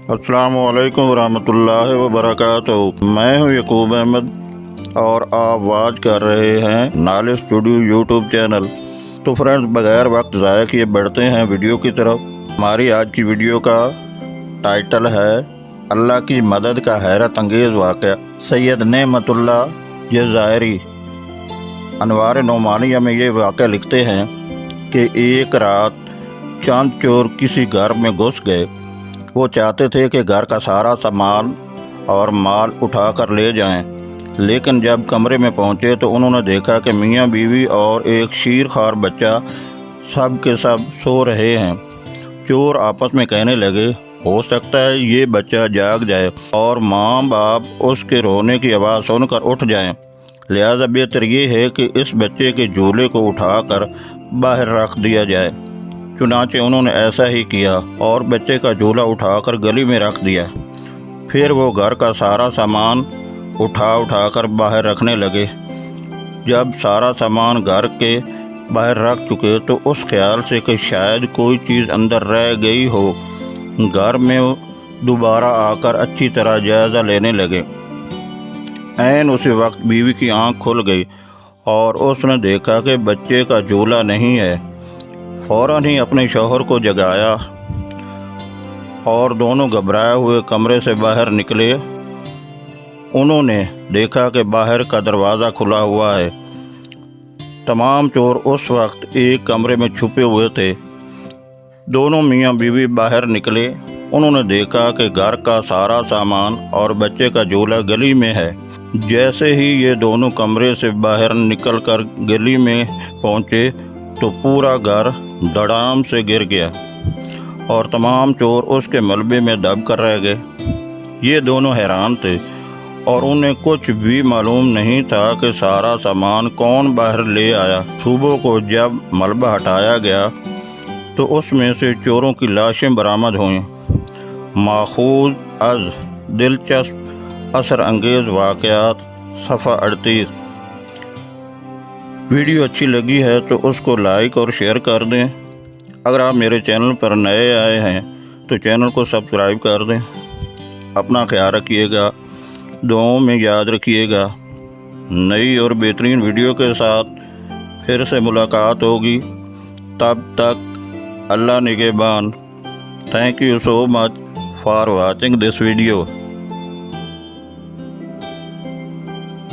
अस्सलामुअलैकुम वरहमतुल्लाहि वबरकातुहू। मैं हूं यकूब अहमद और आप वाच कर रहे हैं नॉलेज स्टूडियो यूट्यूब चैनल। तो फ्रेंड्स, बगैर वक्त ज़ाया किए बढ़ते हैं वीडियो की तरफ। हमारी आज की वीडियो का टाइटल है अल्लाह की मदद का हैरत अंगेज़ वाक़या। सैयद नेमतुल्लाह जज़ायरी अनवार नौमानिया में ये वाक़या लिखते हैं कि एक रात चंद चोर किसी घर में घुस गए। वो चाहते थे कि घर का सारा सामान और माल उठा कर ले जाएं, लेकिन जब कमरे में पहुंचे तो उन्होंने देखा कि मियां बीवी और एक शीरखार बच्चा सब के सब सो रहे हैं। चोर आपस में कहने लगे, हो सकता है ये बच्चा जाग जाए और माँ बाप उसके रोने की आवाज़ सुनकर उठ जाएं, लिहाजा बेहतर ये है कि इस बच्चे के झूले को उठाकर बाहर रख दिया जाए। चुनांचे उन्होंने ऐसा ही किया और बच्चे का झूला उठाकर गली में रख दिया। फिर वो घर का सारा सामान उठा कर बाहर रखने लगे। जब सारा सामान घर के बाहर रख चुके तो उस ख्याल से कि शायद कोई चीज़ अंदर रह गई हो, घर में दोबारा आकर अच्छी तरह जायज़ा लेने लगे। ऐन उसी वक्त बीवी की आंख खुल गई और उसने देखा कि बच्चे का झूला नहीं है। फ़ौरन ही अपने शौहर को जगाया और दोनों घबराए हुए कमरे से बाहर निकले। उन्होंने देखा कि बाहर का दरवाज़ा खुला हुआ है। तमाम चोर उस वक्त एक कमरे में छुपे हुए थे। दोनों मियाँ बीवी बाहर निकले। उन्होंने देखा कि घर का सारा सामान और बच्चे का झूला गली में है। जैसे ही ये दोनों कमरे से बाहर निकलकर गली में पहुँचे तो पूरा घर धड़ाम से गिर गया और तमाम चोर उसके मलबे में दब कर रह गए। ये दोनों हैरान थे और उन्हें कुछ भी मालूम नहीं था कि सारा सामान कौन बाहर ले आया। सुबह को जब मलबा हटाया गया तो उसमें से चोरों की लाशें बरामद हुईं। माखूज़ अज़ दिलचस्प असर अंगेज़ वाक़यात, सफ़ा 38। वीडियो अच्छी लगी है तो उसको लाइक और शेयर कर दें। अगर आप मेरे चैनल पर नए आए हैं तो चैनल को सब्सक्राइब कर दें। अपना ख्याल रखिएगा, दुआओं में याद रखिएगा। नई और बेहतरीन वीडियो के साथ फिर से मुलाकात होगी। तब तक अल्लाह निगहबान। Thank you so much for watching this video.